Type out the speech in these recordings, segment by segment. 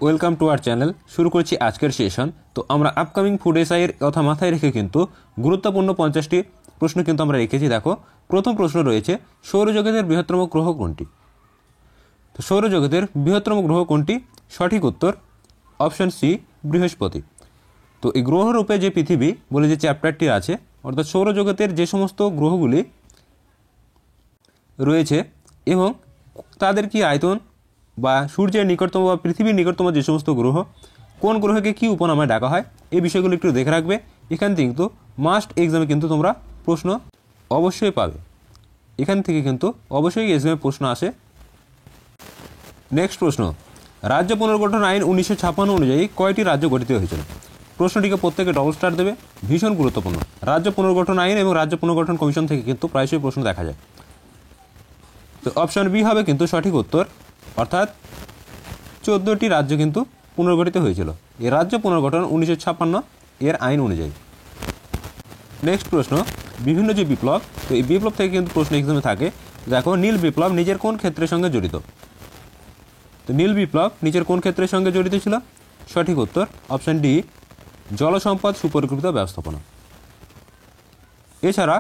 Welcome to our channel. শুরু করছি আজকের সেশন। তো আমরা আপকামিং ফুড এসআইয়ের কথা মাথায় রেখে কিন্তু গুরুত্বপূর্ণ 50টি প্রশ্ন কিন্তু আমরা রেখেছি। দেখো, প্রথম প্রশ্ন রয়েছে, সৌরজগতের বৃহত্তম গ্রহ কোনটি? তো সৌরজগতের বৃহত্তম গ্রহ কোনটি? সঠিক উত্তর অপশন সি, বৃহস্পতি। তো এই গ্রহরূপে যে পৃথিবী বলে যে চ্যাপ্টারটি আছে, অর্থাৎ সৌরজগতের যে সমস্ত গ্রহগুলি রয়েছে এবং তাদের কি আয়তন বা সূর্যের নিকটতম বা পৃথিবীর নিকটতম যে সমস্ত গ্রহ, কোন গ্রহকে কী উপনামে ডাকা হয়, এই বিষয়গুলো একটু দেখে রাখবে। এখান থেকে কিন্তু মাস্ট এক্সামে কিন্তু তোমরা প্রশ্ন অবশ্যই পাবে। এখান থেকে কিন্তু অবশ্যই এক্সামে প্রশ্ন আসে। নেক্সট প্রশ্ন, রাজ্য পুনর্গঠন আইন 1956 অনুযায়ী কয়টি রাজ্য গঠিত হয়েছিল? প্রশ্নটিকে প্রত্যেকে ডবল স্টার দেবে, ভীষণ গুরুত্বপূর্ণ। রাজ্য পুনর্গঠন আইন এবং রাজ্য পুনর্গঠন কমিশন থেকে কিন্তু প্রায়শই প্রশ্ন দেখা যায়। তো অপশন বি হবে কিন্তু সঠিক উত্তর, অর্থাৎ 14টি রাজ্য কিন্তু পুনর্গঠিত হয়েছিল এই রাজ্য পুনর্গঠন 1956 এর আইন অনুযায়ী। নেক্সট প্রশ্ন, বিভিন্ন যে বিপ্লব, তো এই বিপ্লব থেকে কিন্তু প্রশ্ন এক্সামে থাকে। দেখো, নীল বিপ্লব নিজের কোন ক্ষেত্রের সঙ্গে জড়িত? তো নীল বিপ্লব নিজের কোন ক্ষেত্রের সঙ্গে জড়িত ছিল? সঠিক উত্তর অপশন ডি, জলসম্পদ সুপরিকল্পিত ব্যবস্থাপনা। এছাড়া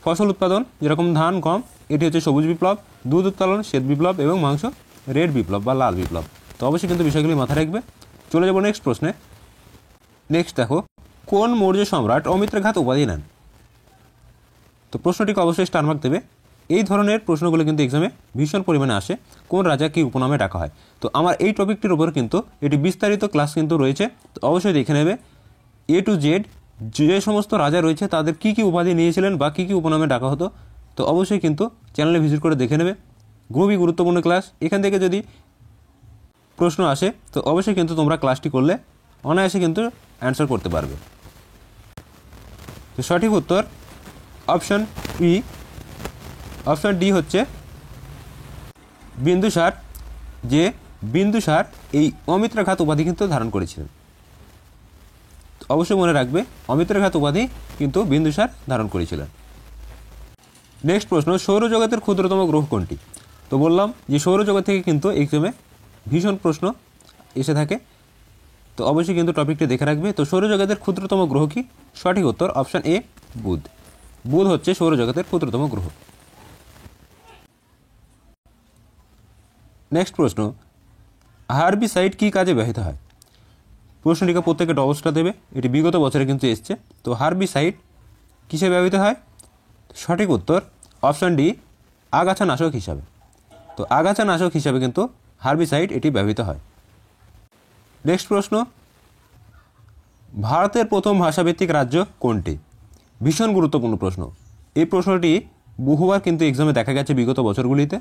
ফসল উৎপাদন, যেরকম ধান, গম, এটি হচ্ছে সবুজ বিপ্লব। দুধ উৎপাদন শ্বেত বিপ্লব এবং মাংস রেড বিপ্লব বা লাল বিপ্লব। তো অবশ্যই কিন্তু বিষয়গুলি মাথায় রাখবে। চলে যাব নেক্সট প্রশ্নে। নেক্সট দেখো, কোন মৌর্য সম্রাট অমিত্রঘাত উপাধি নেন? তো প্রশ্নটিকে অবশ্যই স্টার মার্ক দেবে। এই ধরনের প্রশ্নগুলো কিন্তু এক্সামে ভীষণ পরিমাণে আসে, কোন রাজা কী উপনামে ডাকা হয়। তো আমার এই টপিকটির উপর কিন্তু এটি বিস্তারিত ক্লাস কিন্তু রয়েছে, তো অবশ্যই দেখে নেবে। এ টু জেড যে সমস্ত রাজা রয়েছে তাদের কী কী উপাধি নিয়েছিলেন বা কী কী উপনামে ডাকা হতো, তো অবশ্যই কিন্তু চ্যানেলে ভিজিট করে দেখে নেবে। খুবই গুরুত্বপূর্ণ ক্লাস। এখান থেকে যদি প্রশ্ন আসে তো অবশ্যই কিন্তু তোমরা ক্লাসটি করলে অনায়াসে কিন্তু অ্যান্সার করতে পারবে। তো সঠিক উত্তর অপশন ই, অপশন ডি হচ্ছে বিন্দুসার। যে বিন্দুসার এই অমিত্রঘাত উপাধি কিন্তু ধারণ করেছিলেন। অবশ্যই মনে রাখবে, অমিত্রঘাত উপাধি কিন্তু বিন্দুসার ধারণ করেছিলেন। নেক্সট প্রশ্ন, সৌরজগতের ক্ষুদ্রতম গ্রহ কোনটি? তো বললাম যে সৌরজগৎ থেকে কিন্তু এক্সামে ভীষণ প্রশ্ন এসে থাকে, তো অবশ্যই কিন্তু টপিকটি দেখে রাখবে। তো সৌরজগতের ক্ষুদ্রতম গ্রহ কি? সঠিক উত্তর অপশন এ, বুধ। বুধ হচ্ছে সৌরজগতের ক্ষুদ্রতম গ্রহ। নেক্সট প্রশ্ন, হার্বিসাইড কী কাজে ব্যবহৃত হয়? প্রশ্নটিকে প্রত্যেকে ডবল স্টার দেবে, এটি বিগত বছরে কিন্তু এসছে। তো হার্বিসাইড কিসে ব্যবহৃত হয়? সঠিক উত্তর অপশন ডি, আগাছা নাশক হিসাবে। তো আগাছা নাশক হিসাবে কিন্তু হার্বিসাইড এটি ব্যবহৃত হয়। নেক্সট প্রশ্ন, ভারতের প্রথম ভাষাভিত্তিক রাজ্য কোনটি? ভীষণ গুরুত্বপূর্ণ প্রশ্ন। এই প্রশ্নটি বহুবার কিন্তু এক্সামে দেখা গেছে বিগত বছরগুলিতে,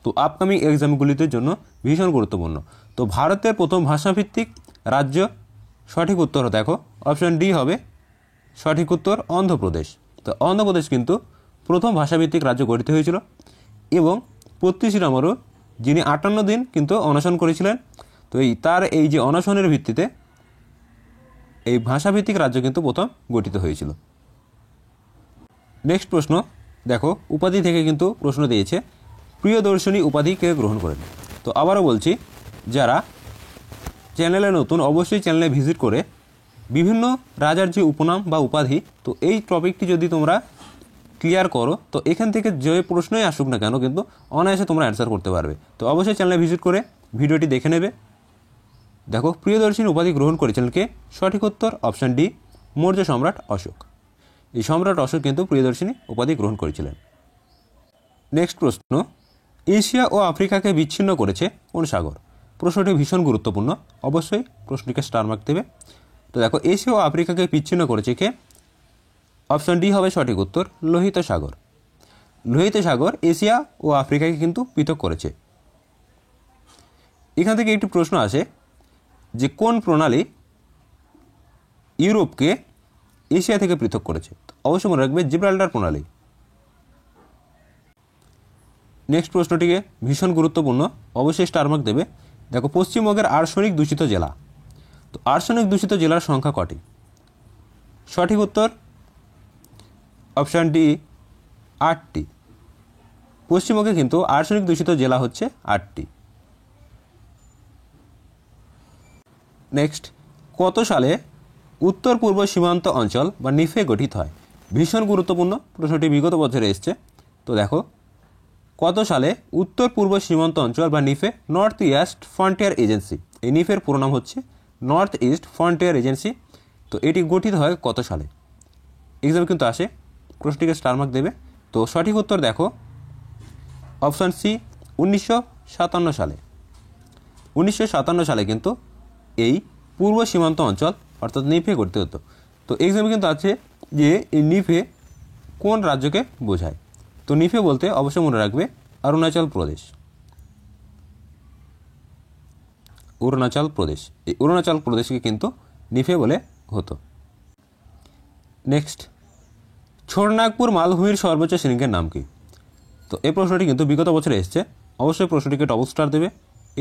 তো আপকামিং এক্সামগুলিতে জন্য ভীষণ গুরুত্বপূর্ণ। তো ভারতের প্রথম ভাষাভিত্তিক রাজ্য, সঠিক উত্তর দেখো অপশন ডি হবে সঠিক উত্তর, অন্ধ্রপ্রদেশ। তো অন্ধ্রপ্রদেশ কিন্তু প্রথম ভাষাভিত্তিক রাজ্য গঠিত হয়েছিল এবং 25 নম্বরও যিনি 58 দিন কিন্তু অনশন করেছিলেন। তো তার এই যে অনশনের ভিত্তিতে এই ভাষাভিত্তিক রাজ্য কিন্তু প্রথম গঠিত হয়েছিল। নেক্সট প্রশ্ন দেখো, উপাধি থেকে কিন্তু প্রশ্ন দিয়েছে, প্রিয়দর্শিনী উপাধি কে গ্রহণ করেন? তো আবারও বলছি, যারা চ্যানেলে নতুন অবশ্যই চ্যানেলে ভিজিট করে বিভিন্ন রাজার যে উপনাম বা উপাধি, তো এই টপিকটি যদি তোমরা ক্লিয়ার করো তো এখান থেকে যে প্রশ্নই আসুক না কেন কিন্তু অনায়াসে তোমরা অ্যান্সার করতে পারবে। তো অবশ্যই চ্যানেলে ভিজিট করে ভিডিওটি দেখে নেবে। দেখো, প্রিয়দর্শিনী উপাধি গ্রহণ করেছিলেন কে? সঠিক উত্তর অপশন ডি, মৌর্য সম্রাট অশোক। এই সম্রাট অশোক কিন্তু প্রিয়দর্শিনী উপাধি গ্রহণ করেছিলেন। নেক্সট প্রশ্ন, এশিয়া ও আফ্রিকাকে বিচ্ছিন্ন করেছে কোন সাগর? প্রশ্নটি ভীষণ গুরুত্বপূর্ণ, অবশ্যই প্রশ্নটিকে স্টার মার্ক দেবে। তো দেখো, এশিয়া ও আফ্রিকাকে বিচ্ছিন্ন করেছে কে? অপশন ডি হবে সঠিক উত্তর, লোহিত সাগর। লোহিত সাগর এশিয়া ও আফ্রিকাকে কিন্তু পৃথক করেছে। এখান থেকে একটি প্রশ্ন আসে যে কোন প্রণালী ইউরোপকে এশিয়া থেকে পৃথক করেছে? অবশ্যই মনে রাখবে, জিব্রাল্টার প্রণালী। নেক্সট প্রশ্নটিকে ভীষণ গুরুত্বপূর্ণ, অবশ্যই স্টার মার্ক দেবে। দেখো, পশ্চিমবঙ্গের আর্সেনিক দূষিত জেলা, তো আর্সেনিক দূষিত জেলার সংখ্যা কটি? সঠিক উত্তর অপশান ডি, 8টি। পশ্চিমবঙ্গে কিন্তু আর্সেনিক দূষিত জেলা হচ্ছে 8টি। নেক্সট, কত সালে উত্তর পূর্ব সীমান্ত অঞ্চল বা নিফে গঠিত হয়? ভীষণ গুরুত্বপূর্ণ প্রশ্নটি, বিগত বছরে এসছে। তো দেখো, কত সালে উত্তর পূর্ব সীমান্ত অঞ্চল বা নিফে, নর্থ ইস্ট ফ্রন্টিয়ার এজেন্সি, এই নিফের পুরো নাম হচ্ছে নর্থ ইস্ট ফ্রন্টিয়ার এজেন্সি, তো এটি গঠিত হয় কত সালে? এক্সাম কিন্তু আসে, প্রশ্নটিকে স্টার মার্ক দেবে। তো সঠিক উত্তর দেখো অপশান সি, 1957 সালে। 1957 সালে কিন্তু এই পূর্ব সীমান্ত অঞ্চল অর্থাৎ নিফে গঠিত হতো। তো এক্সামে কিন্তু আছে যে এই নিফে কোন রাজ্যকে বোঝায়? তো নিফে বলতে অবশ্যই মনে রাখবে অরুণাচল প্রদেশ। অরুণাচল প্রদেশ, এই অরুণাচল প্রদেশকে কিন্তু নিফে বলে হতো। নেক্সট, ছোটনাগপুর মালভূমির সর্বোচ্চ শৃঙ্গের নাম কি? তো এই প্রশ্নটি কিন্তু বিগত বছরে এসছে, অবশ্যই প্রশ্নটিকে ডবল স্টার দেবে।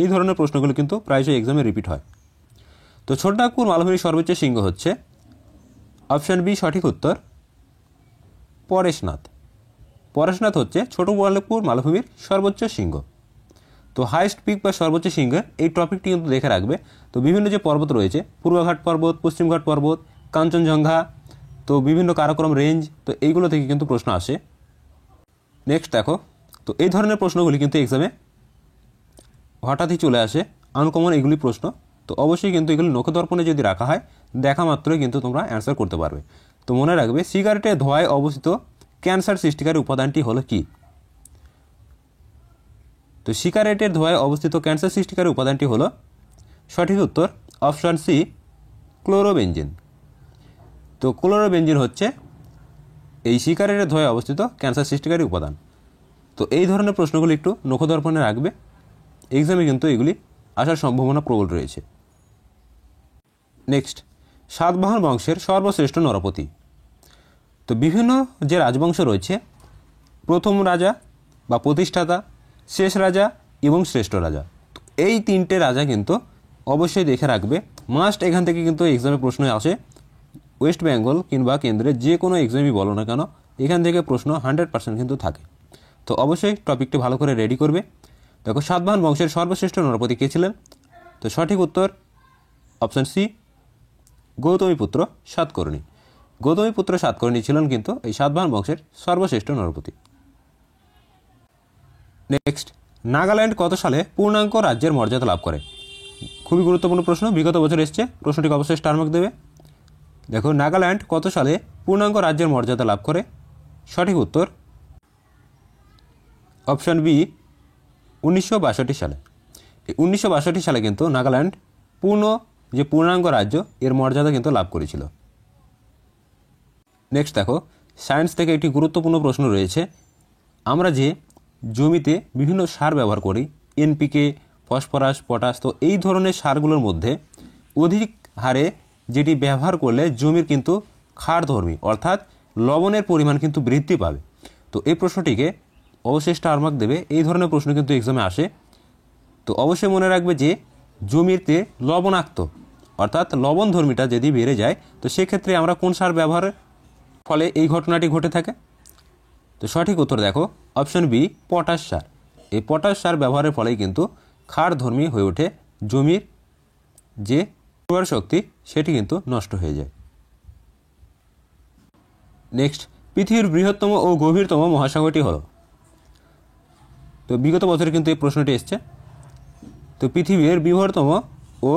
এই ধরনের প্রশ্নগুলো কিন্তু প্রায়শই এক্সামে রিপিট হয়। তো ছোটনাগপুর মালভূমির সর্বোচ্চ শৃঙ্গ হচ্ছে অপশান বি, সঠিক উত্তর পরেশনাথ। পরেশনাথ হচ্ছে ছোটনাগপুর মালভূমির সর্বোচ্চ শৃঙ্গ। তো হাইস্ট পিক বা সর্বোচ্চ শৃঙ্গ, এই টপিকটি কিন্তু দেখে রাখবে। তো বিভিন্ন যে পর্বত রয়েছে, পূর্বঘাট পর্বত, পশ্চিমঘাট পর্বত, কাঞ্চনজঙ্ঘা, তো বিভিন্ন কারাকোরাম রেঞ্জ, তো এইগুলো থেকে কিন্তু প্রশ্ন আসে। নেক্সট দেখো, তো এই ধরনের প্রশ্নগুলি কিন্তু এক্সামে হঠাৎই চলে আসে, আনকমন এগুলি প্রশ্ন। তো অবশ্যই কিন্তু এগুলি নখদর্পণে যদি রাখা হয়, দেখা মাত্রই কিন্তু তোমরা অ্যান্সার করতে পারবে। তো মনে রাখবে, সিগারেটের ধোঁয়ায় অবস্থিত ক্যান্সার সৃষ্টিকারী উপাদানটি হলো কি? তো সিগারেটের ধোঁয়ায় অবস্থিত ক্যান্সার সৃষ্টিকারী উপাদানটি হলো, সঠিক উত্তর অপশান সি, ক্লোরোবেনজিন। তো ক্লোরোবেনজিন হচ্ছে এই সিগারেটের ধোঁয়ায় অবস্থিত ক্যান্সার সৃষ্টিকারী উপাদান। তো এই ধরনের প্রশ্নগুলি একটু নখদর্পণে রাখবে, এক্সামে কিন্তু এগুলি আসার সম্ভাবনা প্রবল রয়েছে। নেক্সট, সাতবাহন বংশের সর্বশ্রেষ্ঠ নরপতি। তো বিভিন্ন যে রাজবংশ রয়েছে, প্রথম রাজা বা প্রতিষ্ঠাতা, শেষ রাজা এবং শ্রেষ্ঠ রাজা, এই তিনটে রাজা কিন্তু অবশ্যই দেখে রাখবে, মাস্ট। এখান থেকে কিন্তু এক্সামে প্রশ্ন আসে, ওয়েস্ট বেঙ্গল কিংবা কেন্দ্রের যে কোনো এক্সামই বলো না কেন, এখান থেকে প্রশ্ন 100% কিন্তু থাকে। তো অবশ্যই টপিকটি ভালো করে রেডি করবে। দেখো, সাতবাহন বংশের সর্বশ্রেষ্ঠ নরপতি কে ছিলেন? তো সঠিক উত্তর অপশান সি, গৌতমীপুত্র সাতকর্ণী। গৌতমীপুত্র সাতকর্ণী ছিলেন কিন্তু এই সাতবাহন বংশের সর্বশ্রেষ্ঠ নরপতি। নেক্সট, নাগাল্যান্ড কত সালে পূর্ণাঙ্গ রাজ্যের মর্যাদা লাভ করে? খুবই গুরুত্বপূর্ণ প্রশ্ন, বিগত বছর এসছে, প্রশ্নটিকে অবশ্যই স্টার মার্ক দেবে। দেখো, নাগাল্যান্ড কত সালে পূর্ণাঙ্গ রাজ্যের মর্যাদা লাভ করে? সঠিক উত্তর অপশান বি, 1962 সালে। এই 1962 সালে কিন্তু নাগাল্যান্ড পূর্ণাঙ্গ রাজ্য এর মর্যাদা কিন্তু লাভ করেছিল। নেক্সট দেখো, সায়েন্স থেকে একটি গুরুত্বপূর্ণ প্রশ্ন রয়েছে, আমরা যে জমিতে বিভিন্ন সার ব্যবহার করি, এনপিকে, ফসফরাস, পটাশ, তো এই ধরনের সারগুলোর মধ্যে অধিক হারে যেটি ব্যবহার করলে জমির কিন্তু ক্ষারধর্মী অর্থাৎ লবণের পরিমাণ কিন্তু বৃদ্ধি পাবে। তো এই প্রশ্নটিকে অবশ্যই স্টার মার্ক দেবে, এই ধরনের প্রশ্ন কিন্তু এক্সামে আসে। তো অবশ্যই মনে রাখবে যে জমিতে লবণাক্ত অর্থাৎ লবণধর্মীটা যদি বেড়ে যায়, তো সেক্ষেত্রে আমরা কোন সার ব্যবহারের ফলে এই ঘটনাটি ঘটে থাকে? তো সঠিক উত্তর দেখো অপশন বি, পটাশ সার। এই পটাশ সার ব্যবহারের ফলেই কিন্তু ক্ষারধর্মী হয়ে ওঠে, জমির যে উর্বর শক্তি সেটি কিন্তু নষ্ট হয়ে যায়। নেক্সট, পৃথিবীর বৃহত্তম ও গভীরতম মহাসাগরটি হলো? তো বিগত বছরে কিন্তু এই প্রশ্নটি এসছে। তো পৃথিবীর বৃহত্তম ও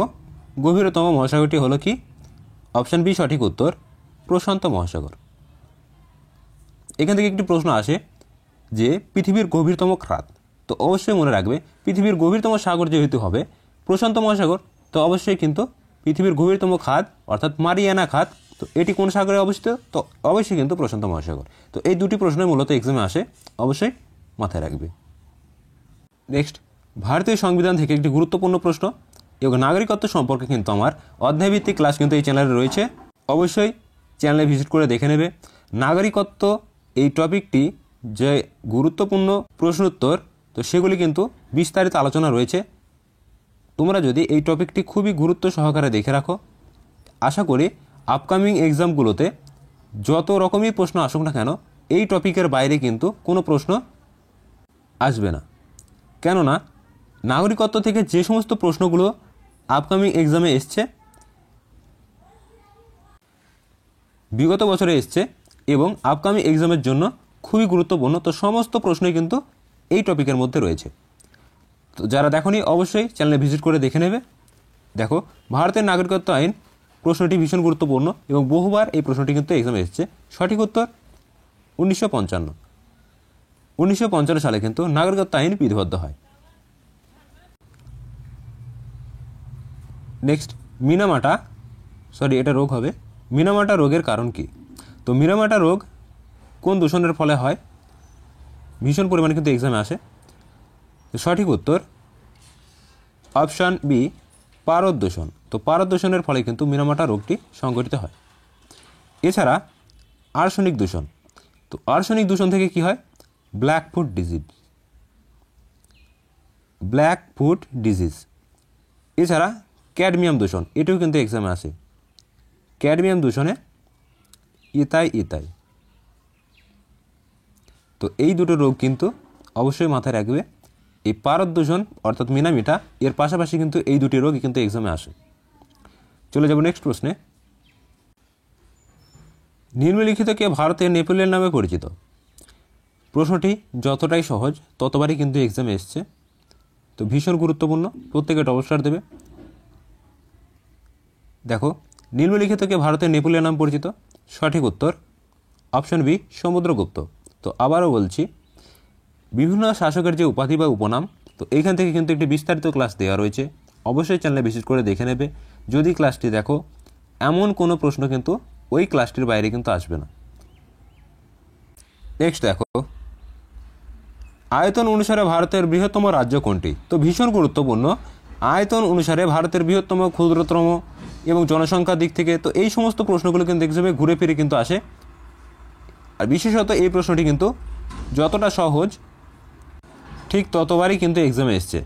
গভীরতম মহাসাগরটি হলো কি? অপশন বি সঠিক উত্তর, প্রশান্ত মহাসাগর। এখান থেকে একটি প্রশ্ন আসে যে পৃথিবীর গভীরতম খাত, তো অবশ্যই মনে রাখবে পৃথিবীর গভীরতম সাগর যেহেতু হবে প্রশান্ত মহাসাগর, তো অবশ্যই কিন্তু পৃথিবীর গভীরতম খাত অর্থাৎ মারিয়ানা খাত, তো এটি কোন সাগরে অবস্থিত? তো অবশ্যই কিন্তু প্রশান্ত মহাসাগর। তো এই দুটি প্রশ্নই মূলত এক্সামে আসে, অবশ্যই মাথায় রাখবে। নেক্সট, ভারতীয় সংবিধান থেকে একটি গুরুত্বপূর্ণ প্রশ্ন এবং নাগরিকত্ব সম্পর্কে কিন্তু আমার অধ্যায়ভিত্তিক ক্লাস কিন্তু এই চ্যানেলে রয়েছে, অবশ্যই চ্যানেলে ভিজিট করে দেখে নেবে। নাগরিকত্ব এই টপিকটি যে গুরুত্বপূর্ণ প্রশ্নোত্তর, তো সেগুলি কিন্তু বিস্তারিত আলোচনা রয়েছে। তোমরা যদি এই টপিকটি খুবই গুরুত্ব সহকারে দেখে রাখো, আশা করি আপকামিং এক্সামগুলোতে যত রকমই প্রশ্ন আসুক না কেন এই টপিকের বাইরে কিন্তু কোনো প্রশ্ন আসবে না। কেননা নাগরিকত্ব থেকে যে সমস্ত প্রশ্নগুলো আপকামিং এক্সামে এসছে বিগত বছরে এসছে এবং আপকামিং এক্সামের জন্য খুবই গুরুত্বপূর্ণ। তো সমস্ত প্রশ্নই কিন্তু এই টপিকের মধ্যে রয়েছে। তো যারা দেখোনি অবশ্যই চ্যানেলে ভিজিট করে দেখে নেবে। দেখো, ভারতের নাগরিকত্ব আইন প্রশ্নটি ভীষণ গুরুত্বপূর্ণ এবং বহুবার এই প্রশ্নটি কিন্তু এক্সামে এসেছে। সঠিক উত্তর 1955। 1955 সালে কিন্তু নাগরিকত্ব আইন বিধিবদ্ধ হয়। নেক্সট, এটা রোগ হবে। মিনামাটা রোগের কারণ কি? তো মিনামাটা রোগ কোন দূষণের ফলে হয়? ভীষণ পরিমাণে কিন্তু এক্সামে আসে। তো সঠিক উত্তর অপশান বি, পারদ দূষণ। তো পারদ দূষণের ফলে কিন্তু মিনামাটা রোগটি সংঘটিত হয়। এছাড়া আর্সেনিক দূষণ। তো আর্সেনিক দূষণ থেকে কি হয়? Black foot disease. এছাড়া ক্যাডমিয়াম দূষণ, এটাও কিন্তু এক্সামে আসে। ক্যাডমিয়াম দূষণে ইথাই। তো এই দুটো রোগ কিন্তু অবশ্যই মাথায় রাখবে। এই পারদ দূষণ অর্থাৎ মিনামিটা, এর পাশাপাশি কিন্তু এই দুটি রোগ কিন্তু এক্সামে আসে। চলে যাব নেক্সট প্রশ্নে। নিম্নলিখিত কে ভারতের নেপোলিয়ন নামে পরিচিত? প্রশ্নটি যতটাই সহজ ততবারই কিন্তু এক্সামে এসছে। তো ভীষণ গুরুত্বপূর্ণ, প্রত্যেকে ডবল স্টার দেবে। দেখো, নিম্নলিখিত কে ভারতের নেপোলিয়ন নামে পরিচিত? সঠিক উত্তর অপশন বি, সমুদ্রগুপ্ত। তো আবারও বলছি, বিভিন্ন শাসকের যে উপাধি বা উপনাম, তো এইখান থেকে কিন্তু একটি বিস্তারিত ক্লাস দেওয়া রয়েছে। অবশ্যই চ্যানেলে ভিজিট করে দেখে নেবে। যদি ক্লাসটি দেখো, এমন কোনো প্রশ্ন কিন্তু ওই ক্লাসটির বাইরে কিন্তু আসবে না। নেক্সট দেখো, আয়তন অনুসারে ভারতের বৃহত্তম রাজ্য কোনটি? তো ভীষণ গুরুত্বপূর্ণ। আয়তন অনুসারে ভারতের বৃহত্তম, ক্ষুদ্রতম এবং জনসংখ্যার দিক থেকে, তো এই সমস্ত প্রশ্নগুলো কিন্তু এক্সামে ঘুরে ফিরে কিন্তু আসে। আর বিশেষত এই প্রশ্নটি কিন্তু যতটা সহজ ঠিক ততবারই কিন্তু এক্সামে এসছে।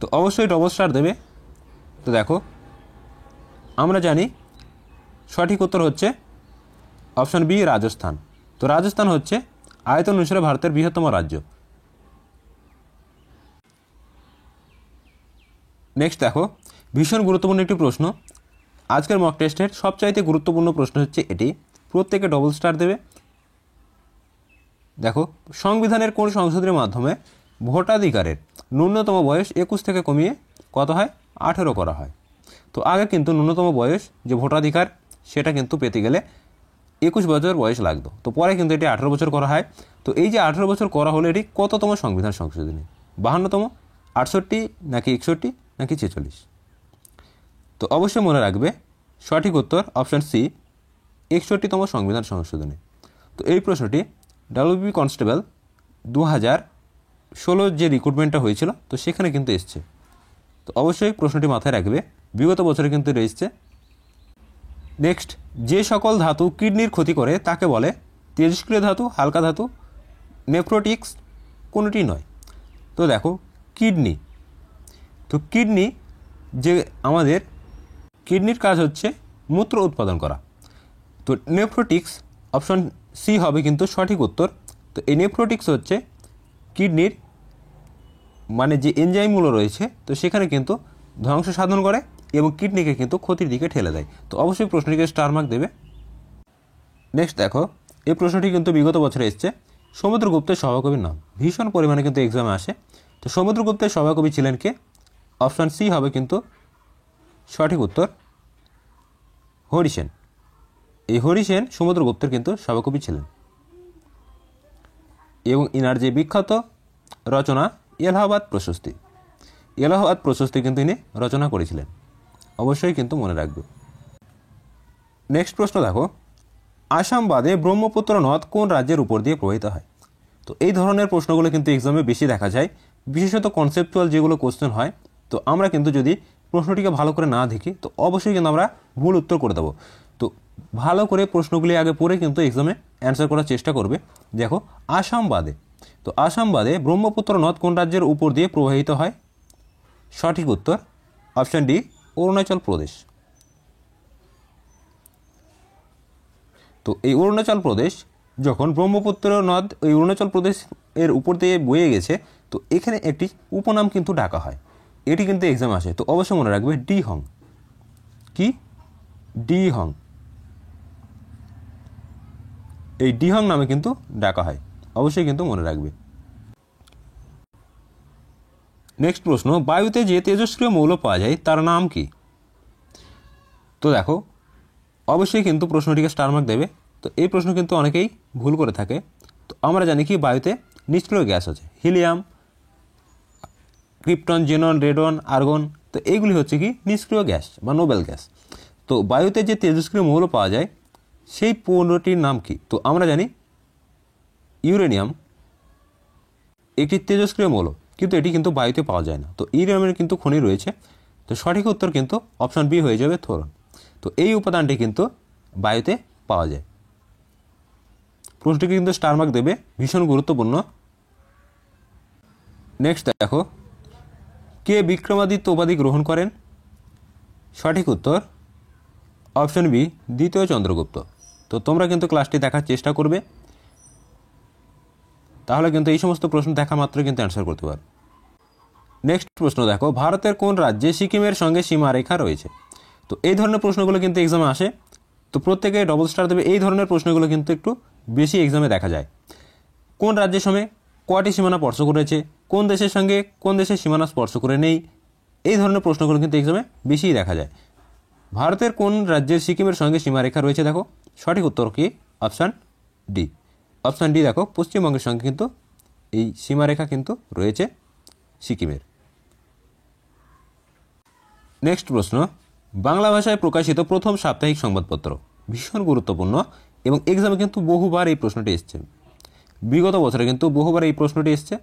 তো অবশ্যই ডবল স্টার দেবে। তো দেখো, আমরা জানি সঠিক উত্তর হচ্ছে অপশান বি, রাজস্থান। তো রাজস্থান হচ্ছে আয়তন অনুসারে ভারতের বৃহত্তম রাজ্য। নেক্সট দেখো, ভীষণ গুরুত্বপূর্ণ একটি প্রশ্ন। আজকের মক টেস্টের সবচাইতে গুরুত্বপূর্ণ প্রশ্ন হচ্ছে এটি, প্রত্যেকে ডবল স্টার দেবে। দেখো, সংবিধানের কোন সংশোধনের মাধ্যমে ভোটাধিকারের ন্যূনতম বয়স 21 থেকে কমিয়ে কত হয়? 18 করা হয়। তো আগে কিন্তু ন্যূনতম বয়স যে ভোটাধিকার সেটা কিন্তু পেতে গেলে 21 বছর বয়স লাগতো। তো পরে কিন্তু এটি 18 বছর করা হয়। তো এই যে 18 বছর করা হলো, এটি কততম সংবিধান সংশোধনী? 52তম, 68 নাকি 61 নাকি 46? তো অবশ্যই মনে রাখবে সঠিক উত্তর অপশান সি, 61তম সংবিধান সংশোধনী। তো এই প্রশ্নটি ডাব্লিউবি কনস্টেবল 2016 যে রিক্রুটমেন্টটা হয়েছিল, তো সেখানে কিন্তু এসছে। তো অবশ্যই প্রশ্নটি মাথায় রাখবে, বিগত বছরে কিন্তু এসছে। নেক্সট, যে সকল ধাতু কিডনির ক্ষতি করে তাকে বলে? তেজস্ক্রিয় ধাতু, হালকা ধাতু, নেফ্রোটিক্স, কোনোটি নয়। তো দেখো, কিডনি। তো কিডনি যে আমাদের কিডনির কাজ হচ্ছে মূত্র উৎপাদন করা। তো নেফ্রোটিক্স অপশন সি হবে কিন্তু সঠিক উত্তর। তো এই নেফ্রোটিক্স হচ্ছে কিডনির মানে যে এনজাইমগুলো রয়েছে, তো সেখানে কিন্তু ধ্বংস সাধন করে এবং কিডনিকে কিন্তু ক্ষতির দিকে ঠেলে দেয়। তো অবশ্যই প্রশ্নটিকে স্টার মার্ক দেবে। নেক্সট দেখো, এই প্রশ্নটি কিন্তু বিগত বছরে এসছে। সমুদ্রগুপ্তের সভাকবির নাম ভীষণ পরিমাণে কিন্তু এক্সামে আসে। তো সমুদ্রগুপ্তের সভাকবি ছিলেন কে? অপশান সি হবে কিন্তু সঠিক উত্তর হরিসেন। এই হরিসেন সমুদ্রগুপ্তের কিন্তু সভাকবি ছিলেন এবং ইনার যে বিখ্যাত রচনা এলাহাবাদ প্রশস্তি কিন্তু ইনি রচনা করেছিলেন। অবশ্যই কিন্তু মনে রাখবে। নেক্সট প্রশ্ন দেখো, আসাম বাদে ব্রহ্মপুত্র নদ কোন রাজ্যের উপর দিয়ে প্রবাহিত হয়? তো এই ধরনের প্রশ্নগুলো কিন্তু এক্সামে বেশি দেখা যায়, বিশেষত কনসেপচুয়াল যেগুলো কোশ্চেন হয়। তো আমরা কিন্তু যদি প্রশ্নটিকে ভালো করে না দেখি, তো অবশ্যই কিন্তু আমরা ভুল উত্তর করে দেবো। তো ভালো করে প্রশ্নগুলি আগে পড়ে কিন্তু এক্সামে অ্যান্সার করার চেষ্টা করবে। দেখো, আসাম বাদে, তো আসাম বাদে ব্রহ্মপুত্র নদ কোন রাজ্যের উপর দিয়ে প্রবাহিত হয়? সঠিক উত্তর অপশান ডি, অরুণাচল প্রদেশ। তো এই অরুণাচল প্রদেশ যখন ব্রহ্মপুত্র নদ ওই অরুণাচল প্রদেশ এর উপর দিয়ে বয়ে গেছে, তো এখানে একটি উপনাম কিন্তু ডাকা হয়। এটি কিন্তু এক্সাম আসে। তো অবশ্যই মনে রাখবে ডি হং। কি? D Hong. এই ডিহং নামে কিন্তু ডাকা হয়, অবশ্যই কিন্তু মনে রাখবে। নেক্সট প্রশ্ন, বায়ুতে যে তেজস্ক্রিয় মৌল পাওয়া যায় তার নাম কি? তো দেখো অবশ্যই কিন্তু প্রশ্নটিকে স্টার মার্ক দেবে। তো এই প্রশ্ন কিন্তু অনেকেই ভুল করে থাকে। তো আমরা জানি কি বায়ুতে নিষ্ক্রিয় গ্যাস আছে, helium, krypton, xenon, radon, argon. তো এইগুলি হচ্ছে কি নিষ্ক্রিয় গ্যাস বা নোবেল গ্যাস। তো বায়ুতে যে তেজস্ক্রিয় মৌল পাওয়া যায় সেই পণ্যটির নাম কি? তো আমরা জানি ইউরেনিয়াম একটি তেজস্ক্রিয় মৌল, কিন্তু এটি কিন্তু বায়ুতে পাওয়া যায় না। তো ইউরেনিয়ামের কিন্তু খনি রয়েছে। তো সঠিক উত্তর কিন্তু অপশন বি হয়ে যাবে, থোরন। তো এই উপাদানটি কিন্তু বায়ুতে পাওয়া যায়। প্রশ্নটিকে কিন্তু স্টার মার্ক দেবে, ভীষণ গুরুত্বপূর্ণ। নেক্সট দেখো, কে বিক্রমাদিত্য উপাধি গ্রহণ করেন? সঠিক উত্তর অপশন বি, দ্বিতীয় চন্দ্রগুপ্ত। তো তোমরা কিন্তু ক্লাসটি দেখার চেষ্টা করবে, তাহলে কিন্তু এই সমস্ত প্রশ্ন দেখা মাত্র কিন্তু অ্যান্সার করতে পারবে। নেক্সট প্রশ্ন দেখো, ভারতের কোন রাজ্যে সিকিমের সঙ্গে সীমারেখা রয়েছে? তো এই ধরনের প্রশ্নগুলো কিন্তু এক্সামে আসে। তো প্রত্যেকে ডবল স্টার দেবে। এই ধরনের প্রশ্নগুলো কিন্তু একটু বেশি এক্সামে দেখা যায়। কোন রাজ্যের সঙ্গে কয়টি সীমানা স্পর্শ করেছে, কোন দেশের সঙ্গে কোন দেশের সীমানা স্পর্শ করে নেই, এই ধরনের প্রশ্নগুলো কিন্তু এক্সামে বেশিই দেখা যায়। ভারতের কোন রাজ্যের সিকিমের সঙ্গে সীমারেখা রয়েছে? দেখো সঠিক উত্তর কি? Option D. অপশান ডি দেখো, পশ্চিমবঙ্গের সঙ্গে কিন্তু এই সীমারেখা কিন্তু রয়েছে সিকিমের। নেক্সট প্রশ্ন, বাংলা ভাষায় প্রকাশিত প্রথম সাপ্তাহিক সংবাদপত্র? ভীষণ গুরুত্বপূর্ণ এবং এক্সামে কিন্তু বহুবার এই প্রশ্নটি এসছে, বিগত বছরে কিন্তু বহুবার এই প্রশ্নটি এসছে।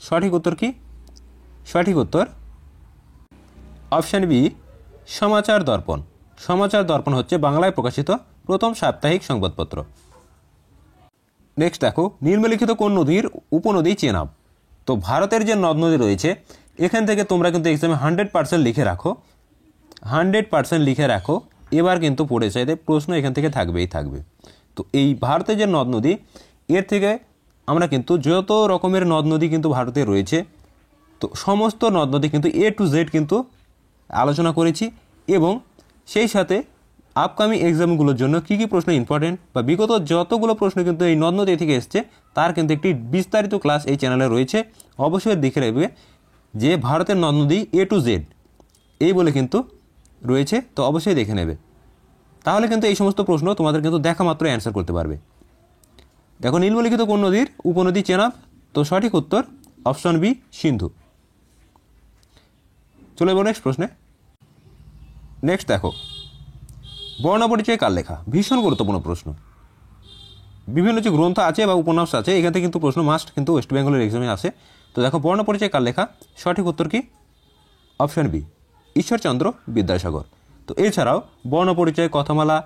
সঠিক উত্তর কি? সঠিক উত্তর অপশান বি, সমাচার দর্পণ। সমাচার দর্পণ হচ্ছে বাংলায় প্রকাশিত প্রথম সাপ্তাহিক সংবাদপত্র। নেক্সট দেখো, নিম্নলিখিত কোন নদীর উপনদী চেনাব? তো ভারতের যে নদ নদী রয়েছে এখান থেকে তোমরা কিন্তু এক্সামে 100% লিখে রাখো, 100% লিখে রাখো। এবার কিন্তু পড়ে চাইতে প্রশ্ন এখান থেকে থাকবেই থাকবে। তো এই ভারতের যে নদ নদী, এর থেকে আমরা কিন্তু যত রকমের নদ নদী কিন্তু ভারতে রয়েছে, তো সমস্ত নদ নদী কিন্তু এ টু জেড কিন্তু আলোচনা করেছি। এবং সেই সাথে আপকামিং এক্সামগুলোর জন্য কী কী প্রশ্ন ইম্পর্টেন্ট বা বিগত যতগুলো প্রশ্ন কিন্তু এই নদ নদী থেকে এসছে তার কিন্তু একটি বিস্তারিত ক্লাস এই চ্যানেলে রয়েছে। অবশ্যই দেখে রাখবে যে ভারতের নদ নদী এ টু জেড এই বলে কিন্তু রয়েছে। তো অবশ্যই দেখে নেবে, তাহলে কিন্তু এই সমস্ত প্রশ্ন তোমাদের কিন্তু দেখা মাত্র অ্যান্সার করতে পারবে। দেখো, নিম্নলিখিত কোন নদীর উপনদী চেনাব? তো সঠিক উত্তর অপশন বি, সিন্ধু। চলে যাবো নেক্সট প্রশ্নে। নেক্সট দেখো, বর্ণপরিচয় কার লেখা? ভীষণ গুরুত্বপূর্ণ প্রশ্ন। বিভিন্ন যে গ্রন্থ আছে বা উপন্যাস আছে এখান থেকে কিন্তু প্রশ্ন মাস্ট কিন্তু ওয়েস্ট বেঙ্গলের এক্সামে আসে। তো দেখো, বর্ণপরিচয় কার লেখা? সঠিক উত্তর কি? Option B, Ishwarchandra Vidyasagar. তো এছাড়াও বর্ণপরিচয়, কথামালা,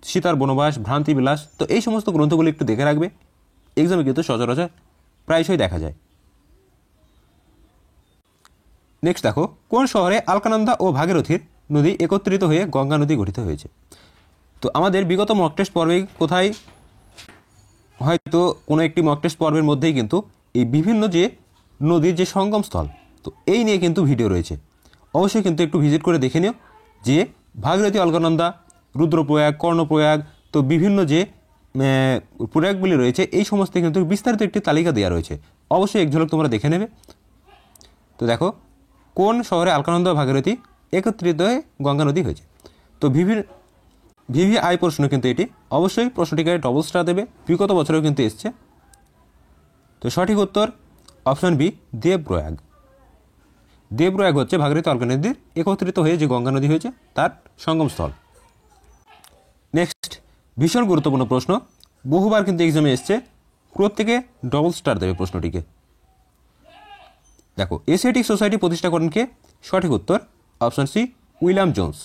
সীতার বনবাস, ভ্রান্তিবিলাস, তো এই সমস্ত গ্রন্থগুলি একটু দেখে রাখবে, এক্সামে কিন্তু সচরাচর প্রায়শই দেখা যায়। নেক্সট দেখো, কোন শহরে আলকানন্দা ও ভাগীরথীর নদী একত্রিত হয়ে গঙ্গা নদী গঠিত হয়েছে? তো আমাদের বিগত মক টেস্ট পর্বে কোথায় হয়তো কোনো একটি মক টেস্ট পর্বের মধ্যেই কিন্তু এই বিভিন্ন যে নদীর যে সঙ্গমস্থল, তো এই নিয়ে কিন্তু ভিডিও রয়েছে। অবশ্যই কিন্তু একটু ভিজিট করে দেখে নিও যে ভাগীরথী, অলকানন্দা, রুদ্রপ্রয়াগ, কর্ণপ্রয়াগ, তো বিভিন্ন যে প্রয়াগগুলি রয়েছে এই সমস্ত কিন্তু বিস্তারিত একটি তালিকা দেওয়া রয়েছে। অবশ্যই এক ঝলক তোমরা দেখে নেবে। তো দেখো, কোন শহরে আলকানন্দা ও ভাগীরথী একত্রিত হয়ে গঙ্গা নদী হয়েছে? তো ভিভিআই প্রশ্ন কিন্তু এটি, অবশ্যই প্রশ্নটিকে ডবল স্টার দেবে, বিগত বছরেও কিন্তু এসছে। তো সঠিক উত্তর অপশন বি, দেবপ্রয়াগ। দেবপ্রয়াগ হচ্ছে ভাগীরথী অলকা নদীর একত্রিত হয়ে যে গঙ্গা নদী হয়েছে তার সঙ্গমস্থল। নেক্সট, ভীষণ গুরুত্বপূর্ণ প্রশ্ন, বহুবার কিন্তু এক্সামে এসছে, প্রত্যেকে ডবল স্টার দেবে প্রশ্নটিকে। দেখো, এশিয়াটিক সোসাইটি প্রতিষ্ঠা করেন কে? সঠিক উত্তর অপশন সি, উইলিয়াম জোন্স।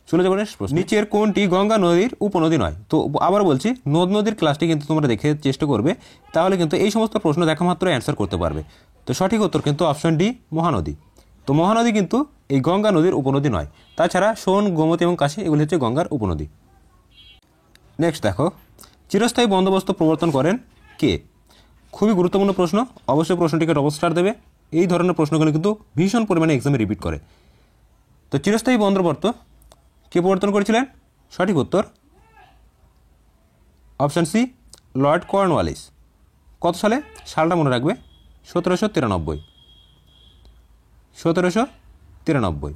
চলে যাবো নেক্সট প্রশ্ন, নিচের কোনটি গঙ্গা নদীর উপনদী নয়? তো আবার বলছি, নদ নদীর ক্লাসটি কিন্তু তোমরা দেখে চেষ্টা করবে, তাহলে কিন্তু এই সমস্ত প্রশ্ন দেখা মাত্র অ্যান্সার করতে পারবে। তো সঠিক উত্তর কিন্তু অপশন ডি, মহানদী। তো মহানদী কিন্তু এই গঙ্গা নদীর উপনদী নয়। তাছাড়া সোন, গোমতী এবং কাশী এগুলি হচ্ছে গঙ্গার উপনদী। নেক্সট দেখো, চিরস্থায়ী বন্দোবস্ত প্রবর্তন করেন কে? খুবই গুরুত্বপূর্ণ প্রশ্ন, অবশ্যই প্রশ্নটিকে ডবল স্টার দেবে। এই ধরনের প্রশ্নগুলো কিন্তু ভীষণ পরিমাণে এক্সামে রিপিট করে। তো চিরস্থায়ী বন্দোবস্ত কে প্রবর্তন করেছিলেন? সঠিক উত্তর অপশান সি লর্ড কর্নওয়ালিস। কত সালে? সালটা মনে রাখবে, 1793। 1793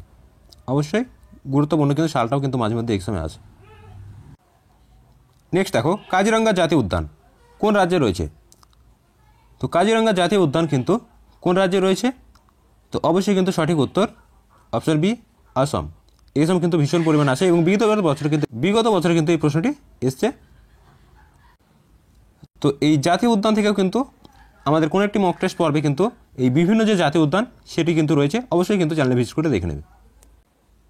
অবশ্যই গুরুত্বপূর্ণ, কিন্তু সালটাও কিন্তু মাঝে মধ্যে এক্সামে আসে। নেক্সট দেখো, কাজিরাঙ্গা জাতীয় উদ্যান কোন রাজ্যে রয়েছে? তো কাজিরাঙ্গা জাতীয় উদ্যান কিন্তু কোন রাজ্যে রয়েছে? তো অবশ্যই কিন্তু সঠিক উত্তর অপশন বি আসাম। এক্সাম কিন্তু ভীষণ পরিমাণ আসে এবং বিগত বছরে কিন্তু এই প্রশ্নটি এসছে। তো এই জাতীয় উদ্যান থেকেও কিন্তু আমাদের কোনো একটি মক টেস্ট পর্বে কিন্তু এই বিভিন্ন যে জাতীয় উদ্যান সেটি কিন্তু রয়েছে, অবশ্যই কিন্তু চ্যানেলে ভিজিট করে দেখে নেবে।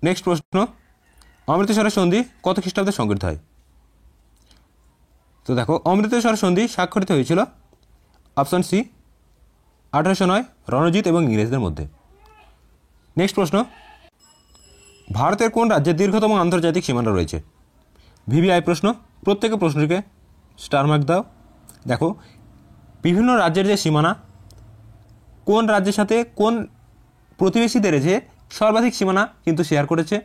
নেক্সট প্রশ্ন, অমৃতসরের সন্ধি কত খ্রিস্টাব্দে সংঘটিত হয়? তো দেখো, অমৃতসর সন্ধি স্বাক্ষরিত হয়েছিল অপশান সি 1809 রণজিৎ এবং ইংরেজদের মধ্যে। নেক্সট প্রশ্ন, ভারতের কোন রাজ্যে দীর্ঘতম আন্তর্জাতিক সীমানা রয়েছে? ভিভিআই প্রশ্ন, প্রত্যেকে প্রশ্নটিকে স্টার মার্ক দাও। দেখো, বিভিন্ন রাজ্যের যে সীমানা, কোন রাজ্যের সাথে কোন প্রতিবেশী দেশে সর্বাধিক সীমানা কিন্তু শেয়ার করেছে,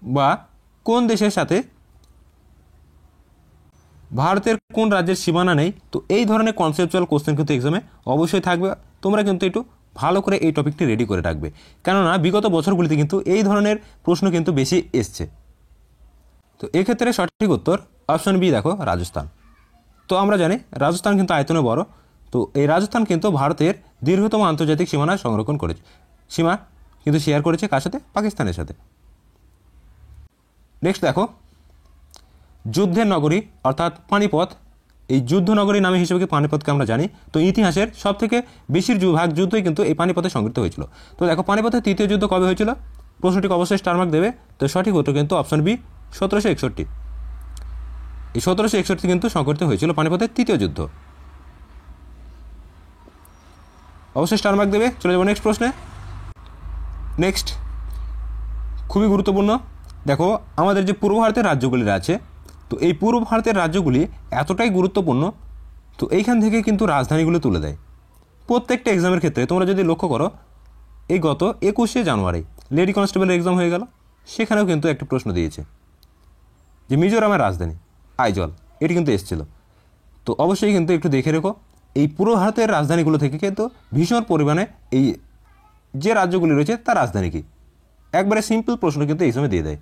বা কোন দেশের সাথে ভারতের কোন রাজ্যের সীমানা নেই, তো এই ধরনের কনসেপচুয়াল কোশ্চেন কিন্তু এক্সামে অবশ্যই থাকবে। তোমরা কিন্তু একটু ভালো করে এই টপিকটি রেডি করে রাখবে, কেননা বিগত বছরগুলিতে কিন্তু এই ধরনের প্রশ্ন কিন্তু বেশি এসছে। তো এক্ষেত্রে সঠিক উত্তর অপশন বি দেখো, রাজস্থান। তো আমরা জানি রাজস্থান কিন্তু আয়তনে বড়, তো এই রাজস্থান কিন্তু ভারতের দীর্ঘতম আন্তর্জাতিক সীমানা সংরক্ষণ করেছে, সীমা কিন্তু শেয়ার করেছে কার সাথে? পাকিস্তানের সাথে। নেক্সট দেখো, যুদ্ধের নগরী অর্থাৎ পানিপথ, এই যুদ্ধ নগরী নামে হিসেবে পানিপথকে আমরা জানি। তো ইতিহাসের সব থেকে বেশির ভাগ যুদ্ধই কিন্তু এই পানিপথে সংঘটিত হয়েছিল। তো দেখো, পানিপথের তৃতীয় যুদ্ধ কবে হয়েছিল? প্রশ্নটিকে অবশ্যই স্টার মার্ক দেবে। তো সঠিক উত্তর কিন্তু অপশন বি 1761। এই 1761 কিন্তু সংঘটিত হয়েছিল পানিপথের তৃতীয় যুদ্ধ। অবশ্যই স্টার মার্ক দেবে। চলে যাবো নেক্সট প্রশ্নে। নেক্সট খুবই গুরুত্বপূর্ণ, দেখো আমাদের যে পূর্ব ভারতের রাজ্যগুলি আছে, তো এই পূর্ব ভারতের রাজ্যগুলি এতটাই গুরুত্বপূর্ণ, তো এইখান থেকে কিন্তু রাজধানীগুলো তুলে দেয় প্রত্যেকটা এক্সামের ক্ষেত্রে। তোমরা যদি লক্ষ্য করো, এই গত 21শে জানুয়ারি লেডি কনস্টেবলের এক্সাম হয়ে গেল, সেখানেও কিন্তু একটি প্রশ্ন দিয়েছে যে মিজোরামের রাজধানী আইজল, এটি কিন্তু এসেছিল। তো অবশ্যই কিন্তু একটু দেখে রেখো, এই পূর্ব ভারতের রাজধানীগুলো থেকে কিন্তু ভীষণ পরিমাণে এই যে রাজ্যগুলি রয়েছে তার রাজধানী কী, একবারে সিম্পল প্রশ্ন কিন্তু এক্সামে দিয়ে দেয়।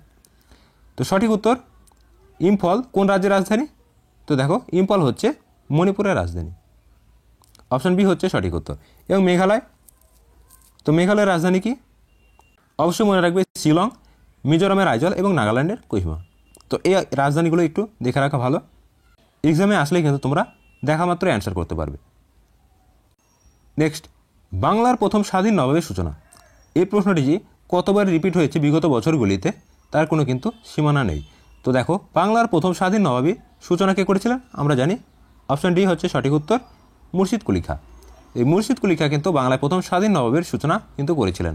তো সঠিক উত্তর ইম্ফল কোন রাজ্যের রাজধানী? তো দেখো, ইম্ফল হচ্ছে মণিপুরের রাজধানী। অপশন বি হচ্ছে সঠিক উত্তর। এবং মেঘালয়, তো মেঘালয়ের রাজধানী কি? অবশ্যই মনে রাখবে শিলং, মিজোরামের আইজল এবং নাগাল্যান্ডের কোহিমা। তো এই রাজধানীগুলো একটু দেখে রাখা ভালো, এক্সামে আসলেই কিন্তু তোমরা দেখা মাত্র অ্যান্সার করতে পারবে। নেক্সট, বাংলার প্রথম স্বাধীন নবাবের সূচনা, এই প্রশ্নটি যে কতবার রিপিট হয়েছে বিগত বছরগুলিতে তার কোনো কিন্তু সীমানা নেই। তো দেখো, বাংলার প্রথম স্বাধীন নবাবী সূচনা কে করেছিলেন? আমরা জানি অপশন ডি হচ্ছে সঠিক উত্তর, মুর্শিদ কুলি খাঁ। এই মুর্শিদ কুলি খাঁ কিন্তু বাংলায় প্রথম স্বাধীন নবাবের সূচনা কিন্তু করেছিলেন।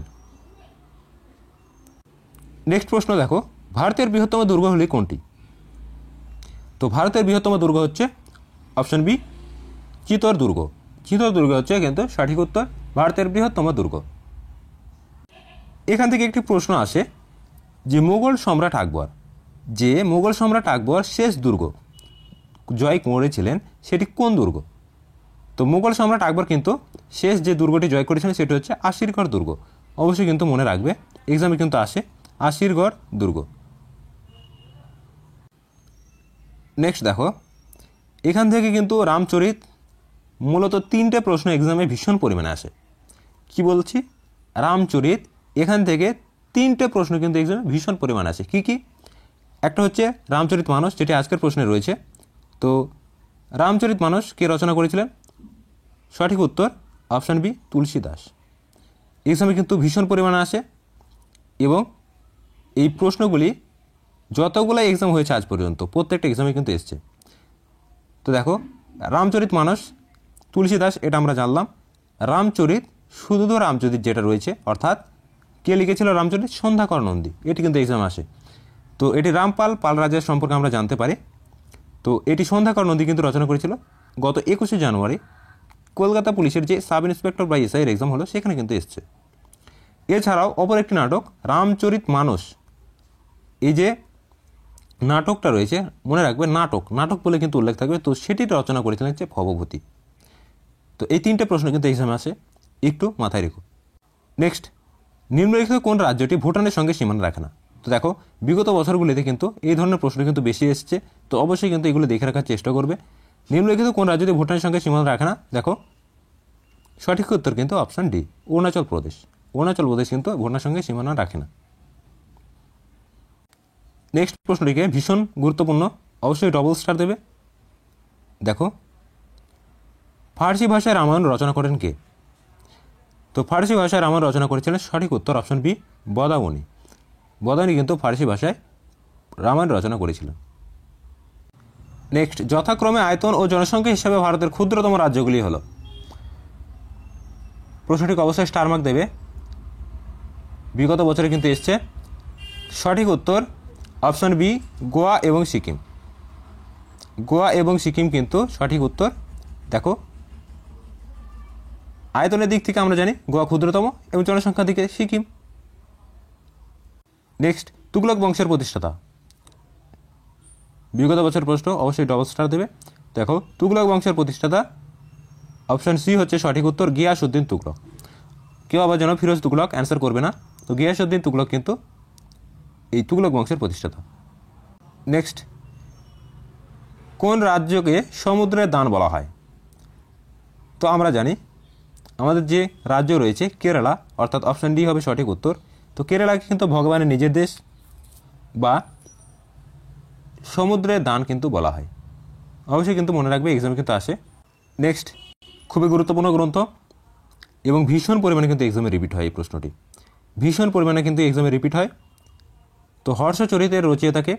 নেক্সট প্রশ্ন দেখো, ভারতের বৃহত্তম দুর্গগুলি কোনটি? তো ভারতের বৃহত্তম দুর্গ হচ্ছে অপশন বি চিতোর দুর্গ। চিতোর দুর্গ হচ্ছে কিন্তু সঠিক উত্তর, ভারতের বৃহত্তম দুর্গ। এখান থেকে একটি প্রশ্ন আসে যে মোগল সম্রাট আকবর শেষ দুর্গ জয় করেছিলেন, সেটি কোন দুর্গ? তো মোগল সম্রাট আকবর কিন্তু শেষ যে দুর্গটি জয় করেছিলেন সেটি হচ্ছে আসিরগড় দুর্গ। অবশ্যই কিন্তু মনে রাখবে, এক্সামে কিন্তু আসে আসিরগড় দুর্গ। নেক্সট দেখো, এখান থেকে কিন্তু রামচরিত মূলত 3টে প্রশ্ন এক্সামে ভীষণ পরিমাণে আসে। কি বলছি? রামচরিত, এখান থেকে 3টে প্রশ্ন কিন্তু এক্সামে ভীষণ পরিমাণে আসে। কি কি? একটা হচ্ছে রামচরিত মানস, যেটি আজকের প্রশ্নে রয়েছে। তো রামচরিত মানস কে রচনা করেছিলেন? সঠিক উত্তর অপশান বি তুলসী দাস। এক্সামে কিন্তু ভীষণ পরিমাণে আসে এবং এই প্রশ্নগুলি যতগুলো এক্সাম হয়েছে আজ পর্যন্ত প্রত্যেকটা এক্সামে কিন্তু এসছে। তো দেখো, রামচরিত মানস তুলসী দাস, এটা আমরা জানলাম। রামচরিত শুধু রামচরিত যেটা রয়েছে, অর্থাৎ কে লিখেছিল রামচরিত? সন্ধ্যাকর নন্দী, এটি কিন্তু এক্সাম আসে। তো এটি রামপাল পাল রাজার সম্পর্কে আমরা জানতে পারি। তো এটি সন্ধ্যাকর নন্দী কিন্তু রচনা করেছিল। গত 21শে জানুয়ারি কলকাতা পুলিশের যে সাব ইন্সপেক্টর বা এসআইয়ের এক্সাম হলো সেখানে কিন্তু এসছে। এছাড়াও অপর একটি নাটক রামচরিত মানস, এই যে নাটকটা রয়েছে, মনে রাখবে নাটক নাটক বলে কিন্তু উল্লেখ থাকবে, তো সেটি রচনা করেছিলেন হচ্ছে ভবভূতি। তো এই 3টে প্রশ্ন কিন্তু এক্সামে আসে, একটু মাথায় রেখো। নেক্সট, নিম্নলিখিত কোন রাজ্যটি ভুটানের সঙ্গে সীমানা রাখে না? তো দেখো বিগত বছরগুলিতে কিন্তু এই ধরনের প্রশ্ন কিন্তু বেশি এসছে, তো অবশ্যই কিন্তু এগুলো দেখে রাখার চেষ্টা করবে। নিম্নলিখিত কোন রাজ্যটি ভুটানের সঙ্গে সীমানা রাখে না? দেখো সঠিক উত্তর কিন্তু অপশান ডি, অরুণাচল প্রদেশ। অরুণাচল প্রদেশ কিন্তু ভুটানের সঙ্গে সীমানা রাখে না। নেক্সট প্রশ্নটিকে ভীষণ গুরুত্বপূর্ণ, অবশ্যই ডবল স্টার দেবে। দেখো ফার্সি ভাষায় রামায়ণ রচনা করেন কে? তো ফার্সি ভাষায় রামায়ণ রচনা করেছিলেন, সঠিক উত্তর অপশন বি, বদাবনী। বদাবনী কিন্তু ফার্সি ভাষায় রামায়ণ রচনা করেছিলেন। নেক্সট, যথাক্রমে আয়তন ও জনসংখ্যা হিসাবে ভারতের ক্ষুদ্রতম রাজ্যগুলি হলো। প্রশ্নটিকে অবশ্যই স্টার মার্ক দেবে, বিগত বছরে কিন্তু এসছে। সঠিক উত্তর অপশন বি, গোয়া এবং সিকিম। গোয়া এবং সিকিম কিন্তু সঠিক উত্তর। দেখো আয়তনের দিক থেকে আমরা জানি গোয়া ক্ষুদ্রতম এবং জনসংখ্যার দিকে সিকিম। নেক্সট, তুগলক বংশের প্রতিষ্ঠাতা। বিগত বছর প্রশ্ন, অবশ্যই ডবল স্টার দেবে। দেখো তুগলক বংশের প্রতিষ্ঠাতা অপশন সি হচ্ছে সঠিক উত্তর, গিয়াসউদ্দিন তুগলক। কেউ আবার যেন ফিরোজ তুগলক অ্যান্সার করবে না, তো গিয়াসউদ্দিন তুগলক কিন্তু এই তুগলক বংশের প্রতিষ্ঠাতা। নেক্সট, কোন রাজ্যকে সমুদ্রের দান বলা হয়? তো আমরা জানি আমাদের যে রাজ্য রয়েছে কেরালা, অর্থাৎ অপশন ডি হবে সঠিক উত্তর। তো কেরালাকে কিন্তু ভগবানের নিজের দেশ বা সমুদ্রের দান কিন্তু বলা হয়, অবশ্যই কিন্তু মনে রাখবে, এক্সামে কিন্তু আসে। নেক্সট, খুবই গুরুত্বপূর্ণ গ্রন্থ এবং ভীষণ পরিমাণে কিন্তু এক্সামে রিপিট হয় এই প্রশ্নটি, ভীষণ পরিমাণে কিন্তু এক্সামে রিপিট হয়। তো হর্ষচরিতের রচয়িতাকে?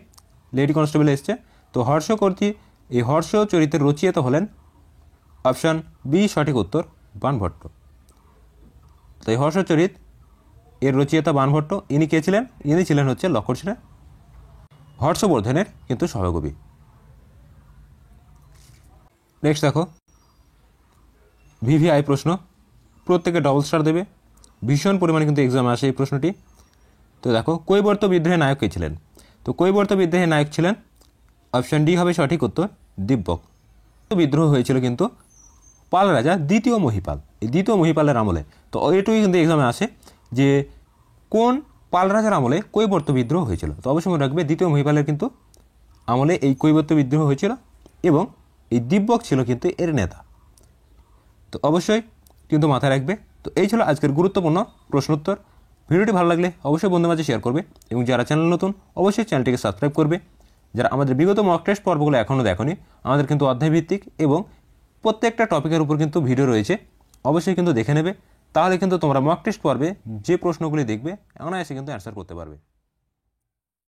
লেডি কনস্টেবল এসছে, তো এই হর্ষচরিতের রচয়িতা হলেন অপশান বি, সঠিক উত্তর বাণভট্ট। তাই হর্ষচরিত এর রচয়িতা বাণভট্ট। ইনি কে ছিলেন? ইনি ছিলেন হচ্ছে লক্ষণ সেনের, হর্ষবর্ধনের কিন্তু সহকবি। নেক্সট দেখো ভিভিআই প্রশ্ন, প্রত্যেকে ডবল স্টার দেবে, ভীষণ পরিমাণে কিন্তু এক্সামে আসে এই প্রশ্নটি। তো দেখো কৈবর্ত বিদ্রোহের নায়ক কে ছিলেন? তো কৈবর্ত বিদ্রোহের নায়ক ছিলেন অপশান ডি হবে সঠিক উত্তর, দিব্যক। বিদ্রোহ হয়েছিল কিন্তু পাল রাজা দ্বিতীয় মহিপাল, এই দ্বিতীয় মহিপালের আমলে। তো এটুকুই কিন্তু এক্সামে আসে যে কোন পাল রাজার আমলে কৈবর্ত বিদ্রোহ হয়েছিল। তো অবশ্যই মনে রাখবে দ্বিতীয় মহিপালের কিন্তু আমলে এই কৈবর্ত বিদ্রোহ হয়েছিল এবং এই দিব্যক ছিল কিন্তু এর নেতা। তো অবশ্যই কিন্তু মাথায় রাখবে। তো এই ছিল আজকের গুরুত্বপূর্ণ প্রশ্নোত্তর। ভিডিওটি ভালো লাগলে অবশ্যই বন্ধুদের মাঝে শেয়ার করবে এবং যারা চ্যানেল নতুন অবশ্যই চ্যানেলটিকে সাবস্ক্রাইব করবে। যারা আমাদের বিগত মক টেস্ট পর্বগুলো এখনও দেখোনি, আমাদের কিন্তু অধ্যায়ভিত্তিক এবং প্রত্যেকটা টপিকের উপর কিন্তু ভিডিও রয়েছে, অবশ্যই কিন্তু দেখে নেবে, তাহলে কিন্তু তোমরা মক টেস্ট পর্বে যে প্রশ্নগুলি দেখবে অনায়াসে কিন্তু অ্যান্সার করতে পারবে।